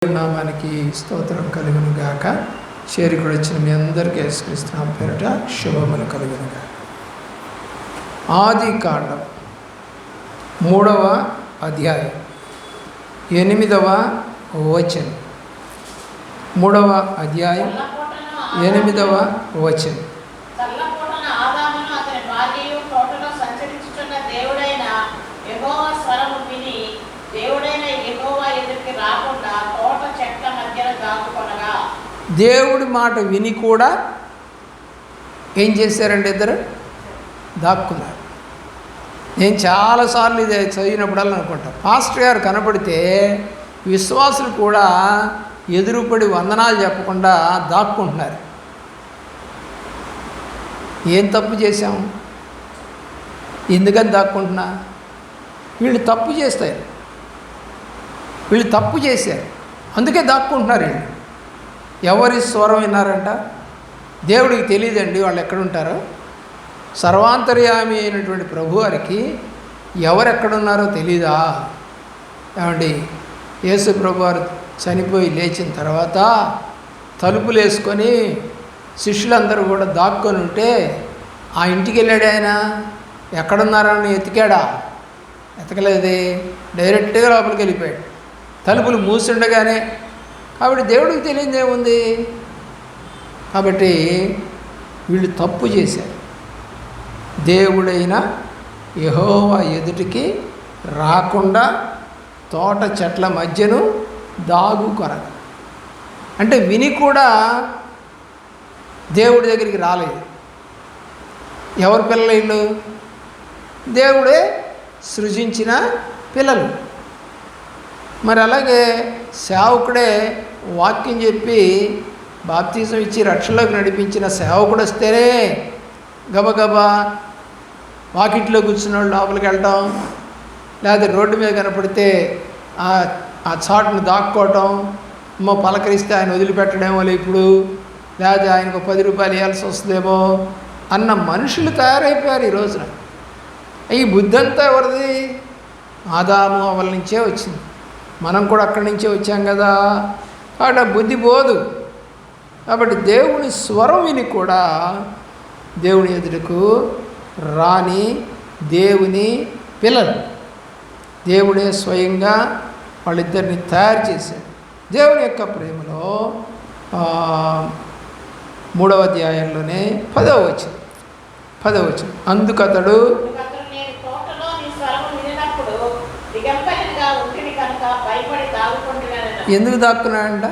నామానికి స్తోత్రం కలుగును గాక. చేరికలు వచ్చిన మీ అందరికీ యేసుక్రీస్తు పేరిట శుభములు కలుగును గాక. ఆది కాండం 3వ అధ్యాయం 8వ వచనం. 3వ అధ్యాయం 8వ వచనం. దేవుడి మాట విని కూడా ఏం చేశారండి? ఇద్దరు దాక్కున్నారు. నేను చాలాసార్లు ఇది చదివినప్పుడల్లా అనుకుంటా, పాస్టర్ గారు కనపడితే విశ్వాసులు కూడా ఎదురుపడి వందనాలు చెప్పకుండా దాక్కుంటున్నారు. ఏం తప్పు చేశాము? ఎందుకని దాక్కుంటున్నా? వీళ్ళు తప్పు చేస్తారు, వీళ్ళు తప్పు చేశారు, అందుకే దాక్కుంటున్నారు. వీళ్ళు ఎవరి స్వరం విన్నారంట? దేవుడికి తెలియదండి వాళ్ళు ఎక్కడుంటారో. సర్వాంతర్యామి అయినటువంటి ప్రభువారికి ఎవరెక్కడున్నారో తెలీదా? ఏమండి, యేసు ప్రభువారు చనిపోయి లేచిన తర్వాత తలుపులు వేసుకొని శిష్యులందరూ కూడా దాక్కొని ఉంటే ఆ ఇంటికి వెళ్ళాడు. ఆయన ఎక్కడున్నారని ఎతికాడా? ఎతకలేదే, డైరెక్ట్గా లోపలికి వెళ్ళిపోయాడు. తలుపులు మూసిండగానే. కాబట్టి దేవుడికి తెలియదేముంది? కాబట్టి వీళ్ళు తప్పు చేశారు. దేవుడైన యెహోవా ఎదుటికి రాకుండా తోట చెట్ల మధ్యను దాగుకొనగ. అంటే విని కూడా దేవుడి దగ్గరికి రాలేదు. ఎవరి పిల్లలు వీళ్ళు? దేవుడే సృజించిన పిల్లలు. మరి అలాగే సేవకుడే వాక్యం చెప్పి బాప్తిజం ఇచ్చి రక్షణలోకి నడిపించిన సేవకుడు వస్తేనే గబగబా వాకిట్లో కూర్చున్నాడు లోపలికి వెళ్ళటం, లేకపోతే రోడ్డు మీద కనపడితే ఆ చాటును దాక్కోవటం, పలకరిస్తే ఆయన వదిలిపెట్టడేమో ఇప్పుడు, లేకపోతే ఆయనకు 10 రూపాయలు ఇవ్వాల్సి వస్తుందేమో అన్న మనుషులు తయారైపోయారు ఈ రోజున. ఈ బుద్ధి అంతా ఎవరిది? ఆదాము అవ్వల నుంచే వచ్చింది. మనం కూడా అక్కడి నుంచే వచ్చాం కదా. కాబట్టి ఆ బుద్ధి పోదు. కాబట్టి దేవుని స్వరం విని కూడా దేవుని ఎదుటకు రాని దేవుని పిల్లలు. దేవుడే స్వయంగా వాళ్ళిద్దరిని తయారు చేశాడు. దేవుని యొక్క ప్రేమలో 3వ అధ్యాయంలోనే 10వ వచనం. అందుకతడు ఎందుకు దాక్కున్నాడంట?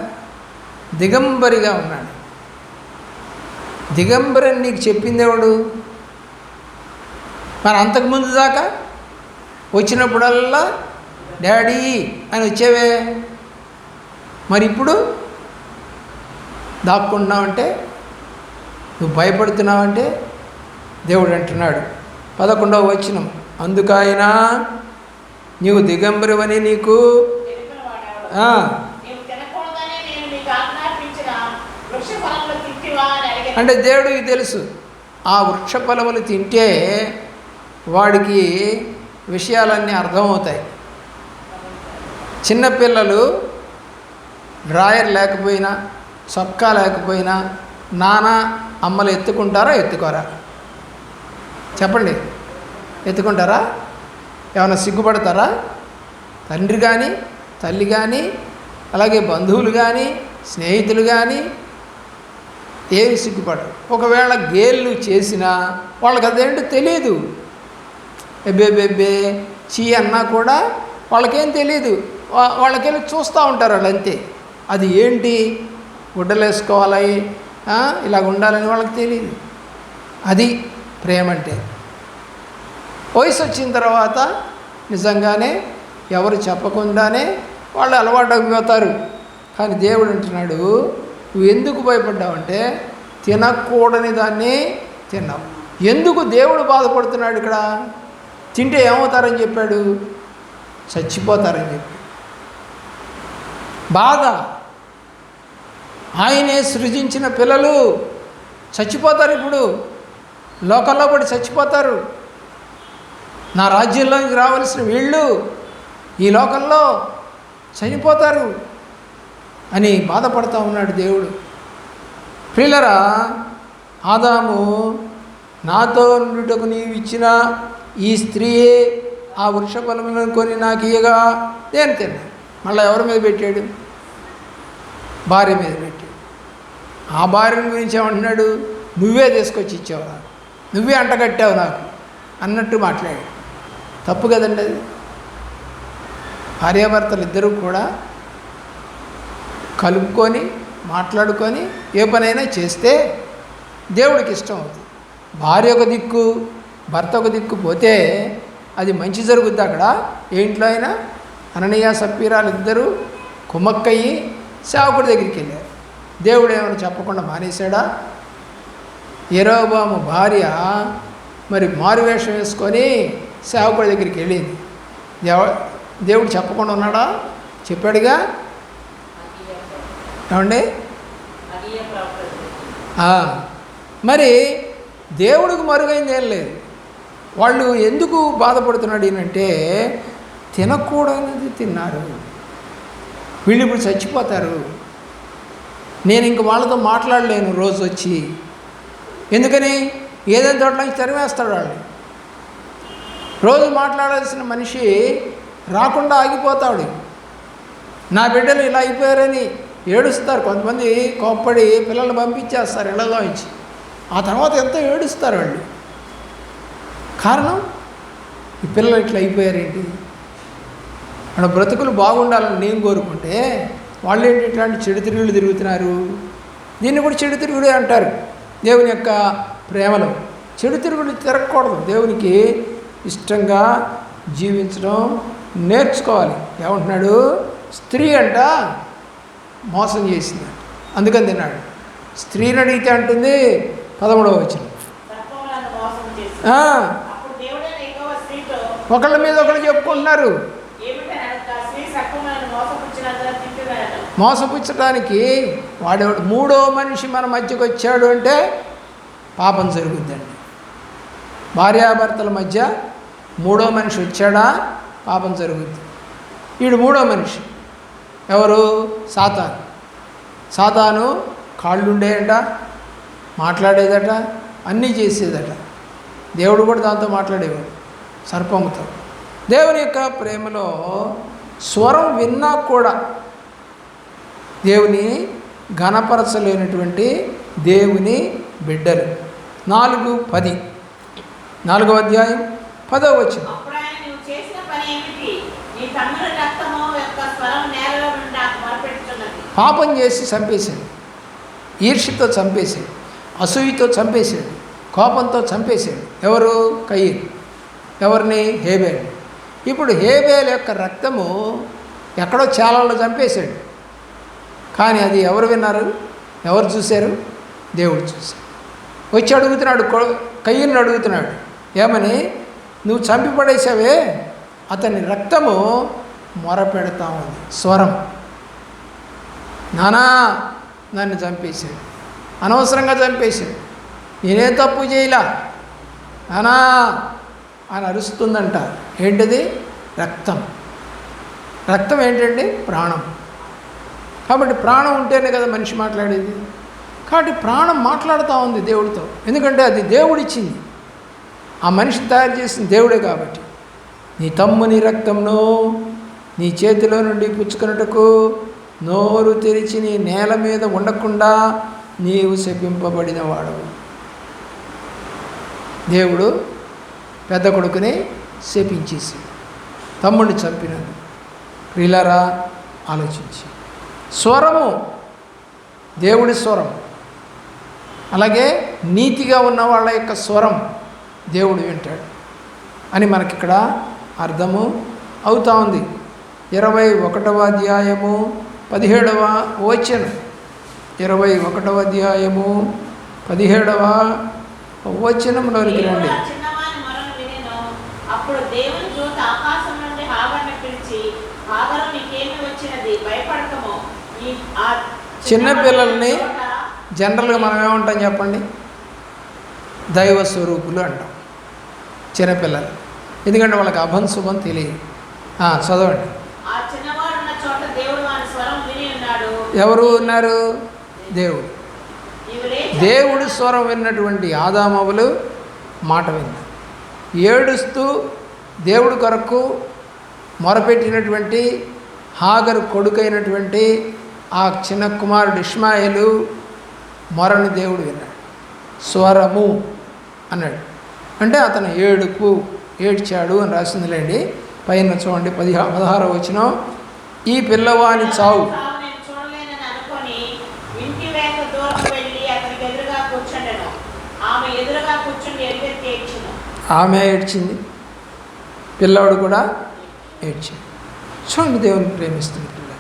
దిగంబరిగా ఉన్నాడు. దిగంబరని నీకు చెప్పిందేవాడు? మరి అంతకుముందు దాకా వచ్చినప్పుడల్లా డాడీ అని వచ్చేవే, మరి ఇప్పుడు దాక్కుంటున్నావంటే, నువ్వు భయపడుతున్నావంటే దేవుడు అంటున్నాడు 11వ వచనం. అందుకైనా నీవు దిగంబరివని నీకు అంటే దేవుడికి తెలుసు. ఆ వృక్ష ఫలములు తింటే వాడికి విషయాలన్నీ అర్థమవుతాయి. చిన్నపిల్లలు డ్రాయర్ లేకపోయినా చొక్కా లేకపోయినా నాన్న అమ్మలు ఎత్తుకుంటారా ఎత్తుకోరా? చెప్పండి, ఎత్తుకుంటారా? ఏమైనా సిగ్గుపడతారా? తండ్రి కానీ తల్లి కానీ అలాగే బంధువులు కానీ స్నేహితులు కానీ ఏమి సిగ్గుపడరు. ఒకవేళ గేళ్ళు చేసినా వాళ్ళకి అదేంటో తెలియదు. ఎబ్బే చీ అన్నా కూడా వాళ్ళకేం తెలియదు. వాళ్ళకెళ్ళి చూస్తూ ఉంటారు వాళ్ళు, అంతే. అది ఏంటి గుడ్డలు వేసుకోవాలి ఇలాగ ఉండాలని వాళ్ళకి తెలియదు. అది ప్రేమ అంటే. వయసు వచ్చిన తర్వాత నిజంగానే ఎవరు చెప్పకుండానే వాళ్ళు అలవాటు అయిపోతారు. కానీ దేవుడు అంటున్నాడు, నువ్వు ఎందుకు భయపడ్డావంటే తినకూడని దాన్ని తిన్నావు. ఎందుకు దేవుడు బాధపడుతున్నాడు ఇక్కడ? తింటే ఏమవుతారని చెప్పాడు? చచ్చిపోతారని చెప్పి బాధ. ఆయనే సృజించిన పిల్లలు చచ్చిపోతారు. ఇప్పుడు లోకంలో పడి చచ్చిపోతారు. నా రాజ్యంలోకి రావాల్సిన వీళ్ళు ఈ లోకంలో చనిపోతారు. అని బాధపడుతూ ఉన్నాడు దేవుడు. ప్రియులరా, ఆదాము నాతో నుండుటకు నీవు ఇచ్చిన ఈ స్త్రీయే ఆ వృక్ష ఫలములను కొని నాకు ఇయ్యగా నేను తిన్నాను. మళ్ళీ ఎవరి మీద పెట్టాడు? భార్య మీద పెట్టాడు. ఆ భార్యను గురించి ఏమంటున్నాడు? నువ్వే తీసుకొచ్చి ఇచ్చావు నాకు, నువ్వే అంటగట్టావు నాకు అన్నట్టు మాట్లాడాడు. తప్పు కదండి అది. భార్యాభర్తలు ఇద్దరూ కూడా కలుపుకొని మాట్లాడుకొని ఏ పనైనా చేస్తే దేవుడికి ఇష్టం అవుతుంది. భార్య ఒక దిక్కు భర్త ఒక దిక్కు పోతే అది మంచి జరుగుద్ది. అక్కడ ఏ ఇంట్లో అయినా అననీయ సప్పీరాలు ఇద్దరూ కుమ్మక్కయ్యి సేవకుడి దగ్గరికి వెళ్ళారు. దేవుడు ఏమైనా చెప్పకుండా మానేశాడా? యెరోబాము భార్య మరి మారువేషం వేసుకొని సేవకుడి దగ్గరికి వెళ్ళింది. దేవుడు చెప్పకుండా ఉన్నాడా? చెప్పాడుగా. ఏమండి? మరి దేవుడికి మరుగైంది ఏం లేదు. వాళ్ళు ఎందుకు బాధపడుతున్నాడు ఈయనంటే, తినకూడనిది తిన్నారు, వీళ్ళు ఇప్పుడు చచ్చిపోతారు, నేను ఇంక వాళ్ళతో మాట్లాడలేను రోజు వచ్చి. ఎందుకని? ఏదైనా తోటలో నుంచి తరిమేస్తాడు వాళ్ళు. రోజు మాట్లాడాల్సిన మనిషి రాకుండా ఆగిపోతాడు. నా బిడ్డలు ఇలా అయిపోయారని ఏడుస్తారు. కొంతమంది కోప్పడి పిల్లల్ని పంపించేస్తారు ఇళ్లలో నుంచి. ఆ తర్వాత ఎంతో ఏడుస్తారు వాళ్ళు. కారణం, ఈ పిల్లలు ఇట్లా అయిపోయారేంటి? వాళ్ళ బ్రతుకులు బాగుండాలని నేను కోరుకుంటే వాళ్ళు ఏంటి ఇట్లాంటి చెడు తిరుగులు తిరుగుతున్నారు? దీన్ని కూడా చెడు తిరుగుడే అంటారు. దేవుని యొక్క ప్రేమలో చెడు తిరుగులు తిరగకూడదు. దేవునికి ఇష్టంగా జీవించడం నేర్చుకోవాలి. ఏమంటున్నాడు? స్త్రీ అంట మోసం చేసింది, అందుకని తిన్నాడు. స్త్రీని అడిగితే అంటుంది 13వ వచనం, ఒకళ్ళ మీద ఒకళ్ళు చెప్పుకుంటున్నారు. మోసపుచ్చడానికి వాడేవాడు మూడో మనిషి మన మధ్యకు వచ్చాడు అంటే పాపం జరుగుద్దండి. భార్యాభర్తల మధ్య మూడో మనిషి వచ్చాడా పాపం జరుగుద్ది. వీడు మూడో మనిషి ఎవరు? సాతాను. సాతాను కాళ్ళుండేయంట, మాట్లాడేదట, అన్నీ చేసేదట. దేవుడు కూడా దాంతో మాట్లాడేవాడు, సర్పముతో. దేవుని యొక్క ప్రేమలో స్వరం విన్నా కూడా దేవుని ఘనపరచలేనటువంటి దేవుని బిడ్డలు. 4:10, 4వ అధ్యాయం 10వ వచనం. పాపం చేసి చంపేశాడు, ఈర్ష్యతో చంపేశాడు, అసూయతో చంపేశాడు, కోపంతో చంపేశాడు. ఎవరు? కయీను. ఎవరిని? హేబేలు. ఇప్పుడు హేబేలు యొక్క రక్తము ఎక్కడో చాలలో చంపేశాడు. కానీ అది ఎవరు విన్నారు? ఎవరు చూశారు? దేవుడు చూశాడు. వచ్చి అడుగుతున్నాడు, కయీనుని అడుగుతున్నాడు, ఏమని? నువ్వు చంపి పడేసావే, అతని రక్తము మొరపెడతా ఉంది. స్వరం, నానా నన్ను చంపేశాడు, అనవసరంగా చంపేశాడు, నేనే తప్పు చేయలా నానా అని అరుస్తుందంట. ఏంటిది? రక్తం. రక్తం ఏంటండి? ప్రాణం. కాబట్టి ప్రాణం ఉంటేనే కదా మనిషి మాట్లాడేది. కాబట్టి ప్రాణం మాట్లాడుతూ ఉంది దేవుడితో. ఎందుకంటే అది దేవుడిచ్చింది, ఆ మనిషిని తయారు చేసిన దేవుడే. కాబట్టి నీ తమ్ముని రక్తంను నీ చేతిలో నుండి పుచ్చుకున్నట్టుకు నోరు తెరిచి నీ నేల మీద ఉండకుండా నీవు శపింపబడిన వాడవు. దేవుడు పెద్ద కొడుకుని శపించేసి తమ్ముడిని చంపినాడు. ప్రియులారా, ఆలోచించి స్వరము దేవుడి స్వరం, అలాగే నీతిగా ఉన్న వాళ్ళ యొక్క స్వరం దేవుడు వింటాడు అని మనకిక్కడ అర్థము అవుతా ఉంది. 21వ అధ్యాయము 17వ వచనం. 21వ అధ్యాయము 17వ వచనంలోనికి రండి. చిన్నపిల్లల్ని జనరల్గా మనం ఏమంటాం చెప్పండి? దైవ స్వరూపులు అంటాం చిన్నపిల్లలు. ఎందుకంటే వాళ్ళకి అభంశుభం తెలియదు. చదవండి. ఎవరు ఉన్నారు? దేవుడు. దేవుడు స్వరం విన్నటువంటి ఆదామవులు మాట విన్నారు. ఏడుస్తూ దేవుడి కొరకు మొరపెట్టినటువంటి హాగరు కొడుకైనటువంటి ఆ చిన్న కుమారుడు ఇష్మాయేలు మొరని దేవుడు విన్నాడు. స్వరము అన్నాడు అంటే అతను ఏడ్చాడు అని రాసిందిలేండి. పైన చూడండి 16వ వచనం. ఈ పిల్లవాని చావు ఆమె ఏడ్చింది, పిల్లవాడు కూడా ఏడ్చింది. చూడండి, దేవుని ప్రేమిస్తుంది పిల్ల.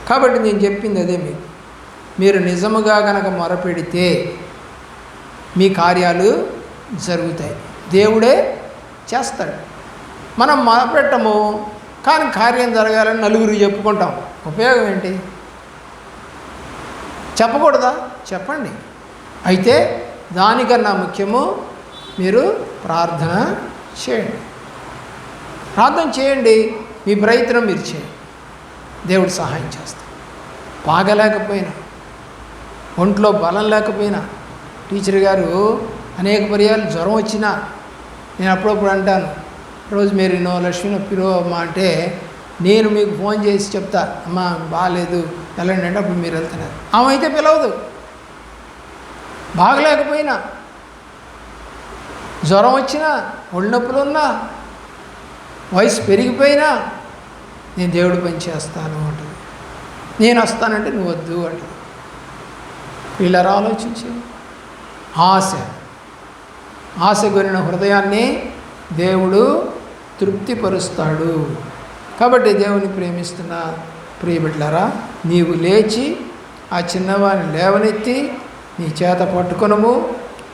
కాబట్టి నేను చెప్పింది అదే, మీరు నిజముగా కనుక మొరపెడితే మీ కార్యాలు జరుగుతాయి. దేవుడే చేస్తాడు. మనం మొరపెట్టము, కానీ కార్యం జరగాలని నలుగురికి చెప్పుకుంటాం. ఉపయోగం ఏంటి? చెప్పకూడదా? చెప్పండి. అయితే దానికన్నా ముఖ్యము మీరు ప్రార్థన చేయండి. ప్రార్థన చేయండి, మీ ప్రయత్నం మీరు చేయండి. దేవుడు సహాయం చేస్తాడు. బాగలేకపోయినా, ఒంట్లో బలం లేకపోయినా, టీచర్ గారు అనేక పర్యాలు జ్వరం వచ్చినా నేను అప్పుడప్పుడు అంటాను, రోజు మీరు లక్ష్మీ పిలువ అమ్మా అంటే నేను మీకు ఫోన్ చేసి చెప్తా, అమ్మా బాగాలేదు వెళ్ళండి అంటే అప్పుడు మీరు వెళ్తున్నారు. ఆమె అయితే పిలవదు. బాగలేకపోయినా, జ్వరం వచ్చినా, ఒళ్ళు నొప్పులు ఉన్నా, వయసు పెరిగిపోయినా నేను దేవుడి పని చేస్తాను అంటుంది. నేను వస్తానంటే నువ్వు వద్దు అంటుంది. వీళ్ళరా ఆలోచించి ఆశ కొనిన హృదయాన్ని దేవుడు తృప్తిపరుస్తాడు. కాబట్టి దేవుని ప్రేమిస్తున్న ప్రియబిడ్డలారా, నీవు లేచి ఆ చిన్నవాడిని లేవనెత్తి నీ చేత పట్టుకొనము,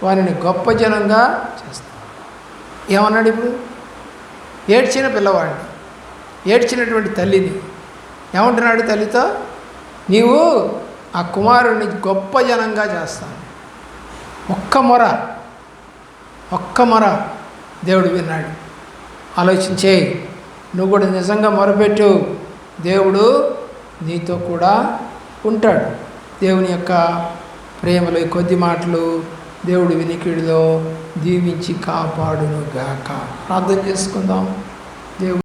వారిని గొప్ప జనంగా చేస్తావు. ఏమన్నాడు ఇప్పుడు? ఏడ్చిన పిల్లవాడిని, ఏడ్చినటువంటి తల్లిని ఏమంటున్నాడు తల్లితో? నీవు ఆ కుమారుడిని గొప్ప జనంగా చేస్తాను. ఒక్క మొర దేవుడు విన్నాడు. ఆలోచించే, నువ్వు కూడా నిజంగా మొరపెట్టు, దేవుడు నీతో కూడా ఉంటాడు. దేవుని యొక్క ప్రేమలో ఈ కొద్ది మాటలు దేవుడు వినికిడిలో దీవించి కాపాడును గాక. ప్రార్థన చేసుకుందాం. దేవుడు